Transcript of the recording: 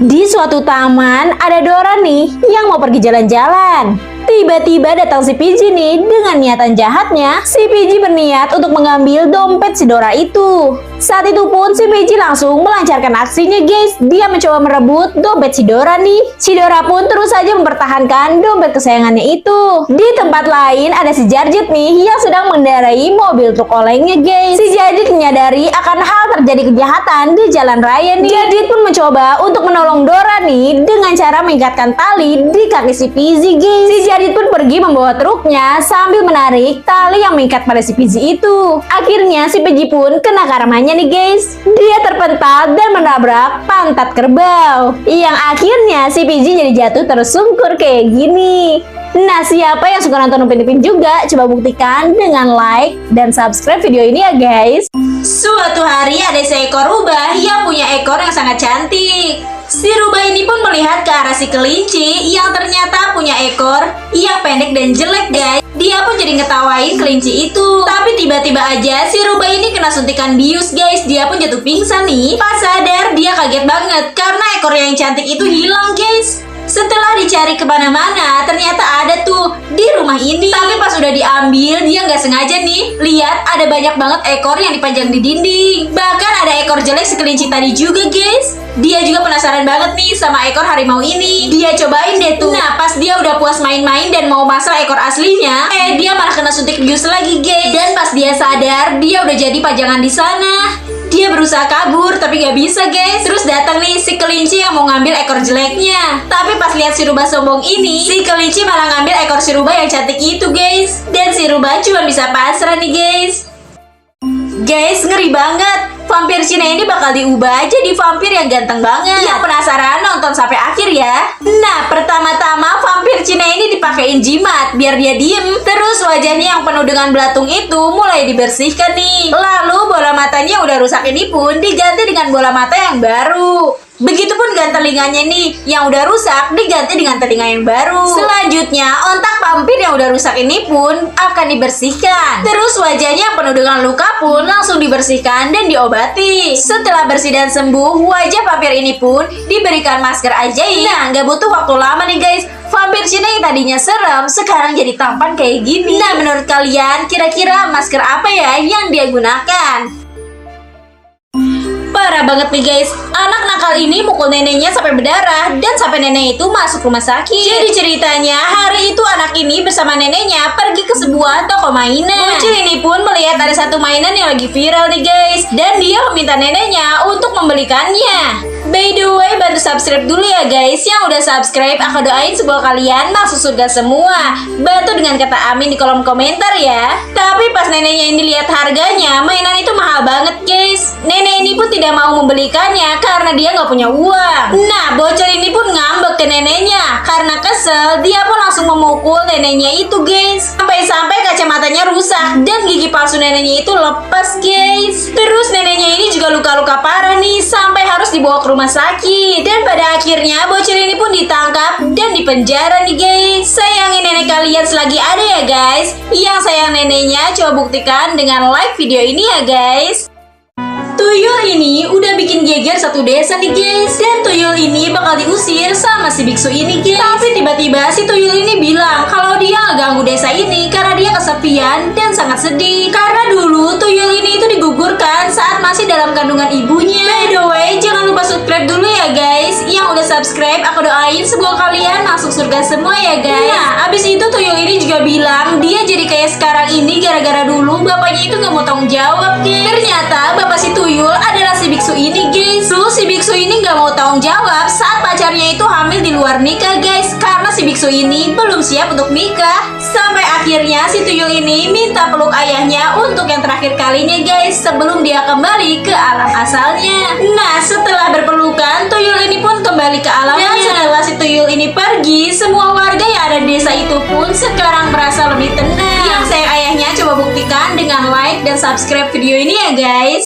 Di suatu taman, ada Dora nih yang mau pergi jalan-jalan. Tiba-tiba datang si Pidgey nih dengan niatan jahatnya. Si Pidgey berniat untuk mengambil dompet si Dora itu. Saat itu pun si Pidgey langsung melancarkan aksinya guys. Dia mencoba merebut dompet si Dora nih. Si Dora pun terus saja mempertahankan dompet kesayangannya itu. Di tempat lain ada si Jarjit nih yang sedang mengendarai mobil truk olengnya guys. Si Jarjit menyadari akan hal terjadi kejahatan di jalan raya nih. Jarjit pun mencoba untuk menolong Dora nih dengan cara mengikatkan tali di kaki si Pidgey guys. Si Jarjit pun pergi membawa truknya sambil menarik tali yang mengikat pada si Pidgey itu. Akhirnya si Pidgey pun kena karmanya nih guys. Dia terpental dan menabrak pantat kerbau, yang akhirnya si Pidgey jadi jatuh tersungkur kayak gini. Nah, siapa yang suka nonton Upin Ipin juga, coba buktikan dengan like dan subscribe video ini ya guys. Suatu hari ada seekor rubah yang punya ekor yang sangat cantik. Si rubah ini pun melihat ke arah si kelinci yang ternyata punya ekor yang pendek dan jelek guys. Dia pun jadi ngetawain kelinci itu. Tapi tiba-tiba aja si rubah ini kena suntikan bius guys. Dia pun jatuh pingsan nih. Pas sadar dia kaget banget karena ekor yang cantik itu hilang guys. Setelah dicari kemana-mana, ternyata ada tuh di rumah ini. Tapi pas udah diambil, dia nggak sengaja nih. Lihat, ada banyak banget ekor yang dipajang di dinding. Bahkan ada ekor jelek si kelinci tadi juga guys. Dia juga penasaran banget nih sama ekor harimau ini. Dia cobain deh tuh. Nah, pas dia udah puas main-main dan mau masang ekor aslinya, dia malah kena suntik bius lagi guys. Dan pas dia sadar, dia udah jadi pajangan di sana. Dia berusaha kabur tapi gak bisa guys. Terus datang nih si kelinci yang mau ngambil ekor jeleknya. Tapi pas lihat si rubah sombong ini, si kelinci malah ngambil ekor si rubah yang cantik itu guys. Dan si rubah cuma bisa pasrah nih guys. Guys, ngeri banget. Vampir Cina ini bakal diubah jadi vampir yang ganteng banget. Yang penasaran nonton sampai akhir ya. Nah, pertama-tama vampir Cina ini dipakein jimat biar dia diem. Terus wajahnya yang penuh dengan belatung itu mulai dibersihkan nih. Lalu bola matanya yang udah rusak ini pun diganti dengan bola mata yang baru. Begitupun dengan telinganya nih, yang udah rusak diganti dengan telinga yang baru. Selanjutnya, otak vampir yang udah rusak ini pun akan dibersihkan. Terus wajahnya yang penuh dengan luka pun langsung dibersihkan dan diobati. Setelah bersih dan sembuh, wajah vampir ini pun diberikan masker ajaib. Nah, nggak butuh waktu lama nih guys. Vampir Cina yang tadinya serem, sekarang jadi tampan kayak gini. Nah, menurut kalian, kira-kira masker apa ya yang dia gunakan? Parah banget nih guys, anak nakal ini mukul neneknya sampai berdarah dan sampai nenek itu masuk rumah sakit. Jadi ceritanya hari itu anak ini bersama neneknya pergi ke sebuah toko mainan. Bocil ini pun melihat ada satu mainan yang lagi viral nih guys, dan dia meminta neneknya untuk membelikannya. By the way, bantu subscribe dulu ya guys. Yang udah subscribe, aku doain semoga kalian masuk surga semua. Bantu dengan kata amin di kolom komentar ya. Tapi pas neneknya ini lihat harganya, mainan itu mahal banget guys. Nenek ini pun tidak mau membelikannya karena dia nggak punya uang. Nah, bocil ini pun ngambek ke neneknya. Karena kesel, dia pun langsung memukul neneknya itu guys. Sampai-sampai kacamatanya rusak dan gigi palsu neneknya itu lepas guys. Terus neneknya ini juga luka-luka parah nih, sampai harus dibawa ke rumah sakit. Dan pada akhirnya bocil ini pun ditangkap dan dipenjara nih guys. Sayangin nenek kalian selagi ada ya guys. Yang sayang neneknya coba buktikan dengan like video ini ya guys. Tuyul ini udah bikin geger satu desa nih guys. Dan tuyul ini bakal diusir sama si biksu ini guys. Tapi tiba-tiba si tuyul ini bilang kalau dia nggak ganggu desa ini karena dia kesepian dan sangat sedih. Karena dulu tuyul ini itu digugurkan saat masih dalam kandungan ibunya. By the way, jangan lupa subscribe dulu ya guys. Yang udah subscribe, aku doain semoga kalian masuk surga semua ya guys. Nah, abis itu tuyul ini juga bilang dia jadi kayak sekarang ini gara-gara dulu bapaknya itu nggak mau tanggung jawab guys. Ternyata bapak si tuyul adalah si biksu ini guys. Terus si biksu ini nggak mau tanggung jawab saat pacarnya itu hamil di luar nikah guys. Karena si biksu ini belum siap untuk nikah. Sampai akhirnya si tuyul ini minta peluk ayahnya untuk yang terakhir kalinya guys, sebelum dia kembali ke alam asalnya. Nah, setelah berpelukan, tuyul ini pun kembali ke alamnya. Dan setelah si tuyul ini pergi, semua warga yang ada di desa itu pun sekarang merasa lebih tenang. Yang sayang ayahnya coba buktikan dengan like dan subscribe video ini ya guys.